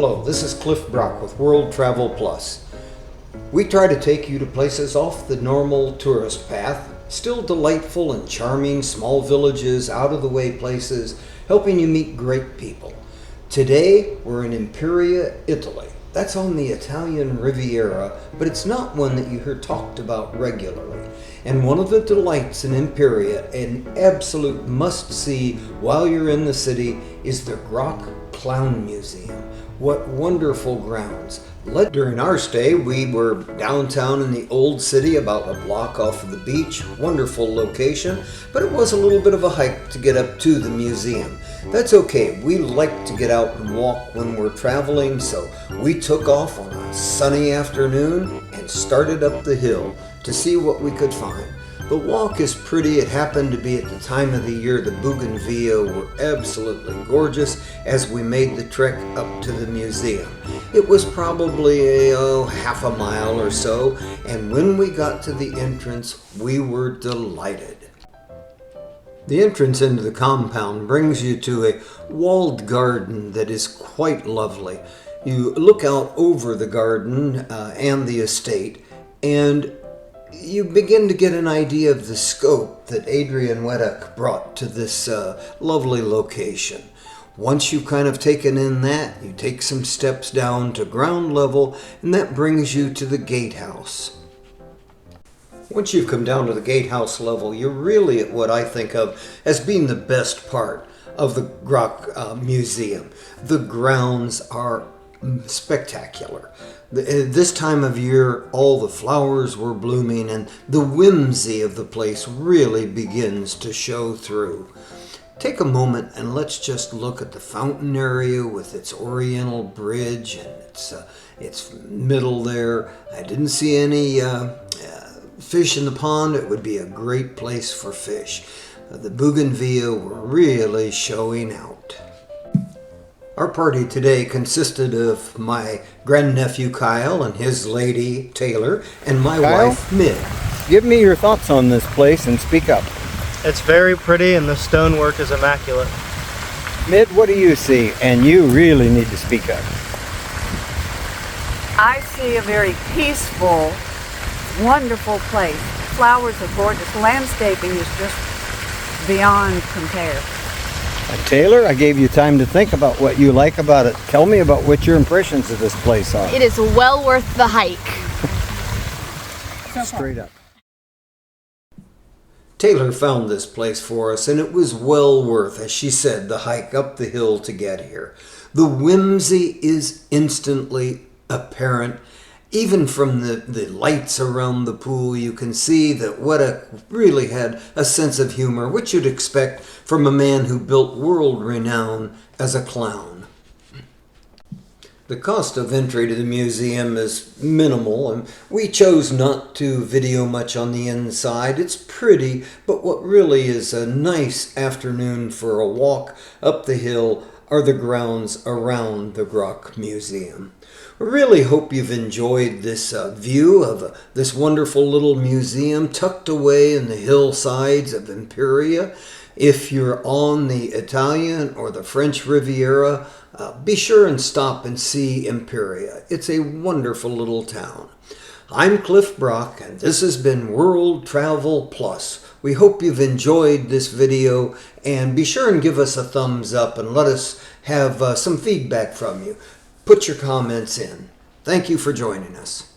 Hello, this is Cliff Brock with World Travel Plus. We try to take you to places off the normal tourist path, still delightful and charming small villages, out-of-the-way places, helping you meet great people. Today, we're in Imperia, Italy. That's on the Italian Riviera, but it's not one that you hear talked about regularly. And one of the delights in Imperia, an absolute must-see while you're in the city, is the Grock Clown Museum. What wonderful grounds. During our stay, we were downtown in the old city, about a block off of the beach. Wonderful location, but it was a little bit of a hike to get up to the museum. That's okay. We like to get out and walk when we're traveling, so we took off on a sunny afternoon and started up the hill to see what we could find. The walk is pretty. It happened to be at the time of the year the bougainvillea were absolutely gorgeous as we made the trek up to the museum. It was probably half a mile or so, and when we got to the entrance, we were delighted. The entrance into the compound brings you to a walled garden that is quite lovely. You look out over the garden and the estate, and you begin to get an idea of the scope that Adrien Wettach brought to this lovely location. Once you've kind of taken in that, you take some steps down to ground level, and that brings you to the gatehouse. Once you've come down to the gatehouse level, you're really at what I think of as being the best part of the Grock Museum. The grounds are spectacular. This time of year, all the flowers were blooming, and the whimsy of the place really begins to show through. Take a moment and let's just look at the fountain area with its oriental bridge and its middle there. I didn't see any fish in the pond. It would be a great place for fish. The bougainvillea were really showing out. Our party today consisted of my grandnephew Kyle and his lady Taylor and my wife Mid. Give me your thoughts on this place and speak up. It's very pretty and the stonework is immaculate. Mid, what do you see? And you really need to speak up. I see a very peaceful, wonderful place. Flowers are gorgeous. Landscaping is just beyond compare. Taylor, I gave you time to think about what you like about it. Tell me about what your impressions of this place are. It is well worth the hike. Straight up. Taylor found this place for us, and it was well worth, as she said, the hike up the hill to get here. The whimsy is instantly apparent. Even from the lights around the pool, you can see that Wettach really had a sense of humor, which you'd expect from a man who built world renown as a clown. The cost of entry to the museum is minimal, and we chose not to video much on the inside. It's pretty, but what really is a nice afternoon for a walk up the hill are the grounds around the Grock Museum. We really hope you've enjoyed this view of this wonderful little museum tucked away in the hillsides of Imperia. If you're on the Italian or the French Riviera, be sure and stop and see Imperia. It's a wonderful little town. I'm Cliff Brock, and this has been World Travel Plus. We hope you've enjoyed this video, and be sure and give us a thumbs up and let us have some feedback from you. Put your comments in. Thank you for joining us.